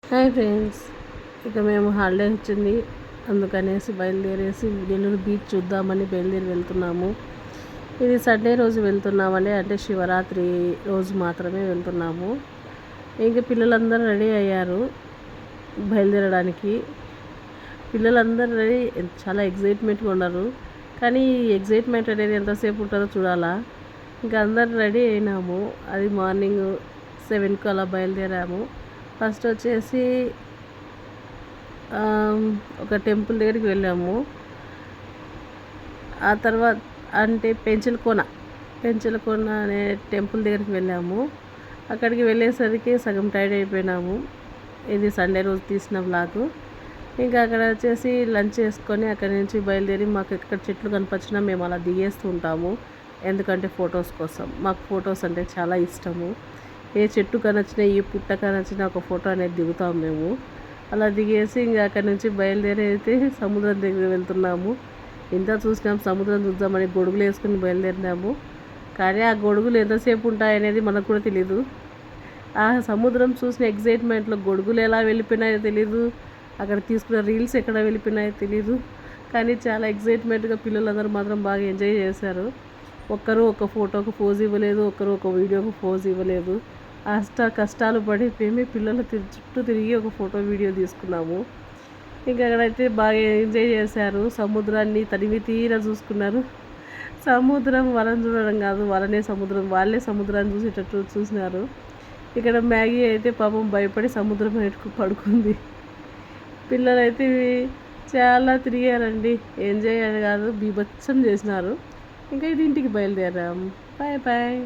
Hi friends, ఇక మేము holiday వచ్చింది అందుకనేసి బయలుదేరేసి నెల్లూరు బీచ్ చూద్దామని బయలుదేరి వెళ్తున్నాము. ఇది సండే రోజు వెళ్తున్నామండి, అంటే శివరాత్రి రోజు మాత్రమే వెళ్తున్నాము. ఇంక పిల్లలందరూ రెడీ అయ్యారు బయలుదేరడానికి. పిల్లలందరూ రెడీ, చాలా ఎగ్జైట్మెంట్గా ఉన్నారు. కానీ ఈ ఎగ్జైట్మెంట్ అనేది ఎంతసేపు ఉంటుందో చూడాలా. ఇంకా అందరు రెడీ అయినాము. అది మార్నింగ్ 7కు అలా బయలుదేరాము. ఫస్ట్ వచ్చేసి ఒక టెంపుల్ దగ్గరికి వెళ్ళాము. ఆ తర్వాత అంటే పెంచలకోన అనే టెంపుల్ దగ్గరికి వెళ్ళాము. అక్కడికి వెళ్ళేసరికి సగం టైర్డ్ అయిపోయినాము. ఇది సండే రోజు తీసిన వ్లాగ్. ఇంకా అక్కడ వచ్చేసి లంచ్ చేసుకొని అక్కడి నుంచి బయలుదేరి, మాకు ఎక్కడ చెట్లు కనిపించినా మేము అలా దిగేస్తూ ఉంటాము. ఎందుకంటే ఫొటోస్ కోసం. మాకు ఫొటోస్ అంటే చాలా ఇష్టము. ఏ చెట్టు కనొచ్చినా, ఏ పుట్ట కనొచ్చినా ఒక ఫోటో అనేది దిగుతాము మేము. అలా దిగేసి ఇంకా అక్కడి నుంచి బయలుదేరి అయితే సముద్రం దగ్గర వెళ్తున్నాము. ఇంత చూసినాం, సముద్రం చూద్దామని గొడుగులు వేసుకుని బయలుదేరినాము. కానీ ఆ గొడుగులు ఎంతసేపు ఉంటాయనేది మనకు కూడా తెలీదు. ఆ సముద్రం చూసిన ఎగ్జైట్మెంట్లో గొడుగులు ఎలా వెళ్ళిపోయినాయో తెలీదు, అక్కడ తీసుకున్న రీల్స్ ఎక్కడ వెళ్ళిపోయినాయో తెలీదు. కానీ చాలా ఎగ్జైట్మెంట్గా పిల్లలందరూ మాత్రం బాగా ఎంజాయ్ చేశారు. ఒక్కరు ఒక ఫోటోకు పోజ్ ఇవ్వలేదు, ఒక్కరు ఒక వీడియోకు పోజ్ ఇవ్వలేదు. కష్టాలు పడి మేము పిల్లలు చుట్టూ తిరిగి ఒక ఫోటో వీడియో తీసుకున్నాము. ఇంకా అక్కడైతే బాగా ఎంజాయ్ చేశారు. సముద్రాన్ని తనివి తీరా చూసుకున్నారు. సముద్రం వలని చూడడం కాదు, వాళ్ళే సముద్రాన్ని చూసేటట్టు చూసినారు. ఇక్కడ మ్యాగీ అయితే పాపం భయపడి సముద్రం పెట్టుకు పడుకుంది. పిల్లలైతే చాలా తిరిగారండి, ఎంజాయ్ అని కాదు బీభత్సం చేసినారు. ఇంకా ఇది ఇంటికి బయలుదేరాం. Bye bye.